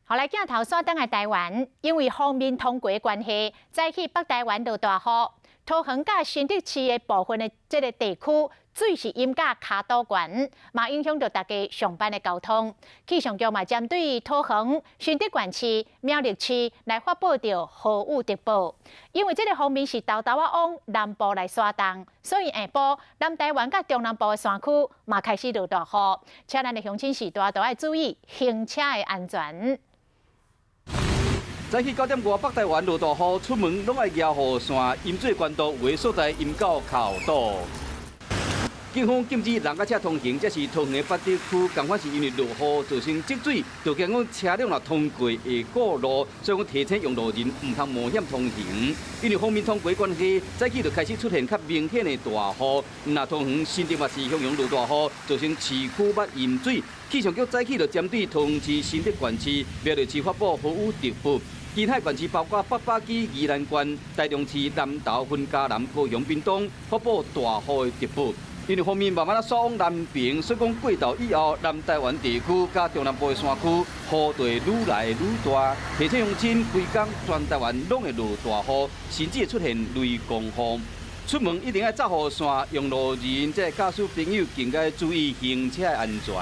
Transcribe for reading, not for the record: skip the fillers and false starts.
后来镜头锁等来台湾，因为方面通过的关系，早起北台湾落大雨，桃园甲新竹市的部分的这个地区水是淹甲骹肚悬，嘛影响到大家上班的交通。气象局嘛针对桃园、新竹县市、苗栗市来发布着豪雨特报，因为这个方面是豆豆啊往南部来刷动，所以下晡南台湾甲中南部的山区嘛开始落大雨，请咱的乡亲时代都要注意行车的安全。 早起9点外，北台湾落大雨，出门拢爱抓雨伞，淹水关度有的所在淹到脚肚。警方禁止人甲车通行，这是桃园的北地区，同款是因为落雨造成积水，就惊讲车辆若通过下过路，所以讲提醒用路人唔通冒险通行。因为方面通过关系，早起就开始出现较明显的大雨，那桃园、新竹嘛是向阳落大雨，造成市区捌淹水。气象局早起就针对桃园市、新竹县市、苗栗市发布豪雨特报。 其他县市包括北巴基、宜兰县、台中市、南投、云嘉南、高雄、屏东发布大雨的特报。因为方面慢慢啊刷往南平，所以讲过昼以后，南台湾地区加中南部的山区雨地愈来愈大，提醒乡亲规工全台湾拢会落大雨，甚至会出现雷公雨。出门一定要扎雨伞，用路人即驾驶朋友更加注意行车安全。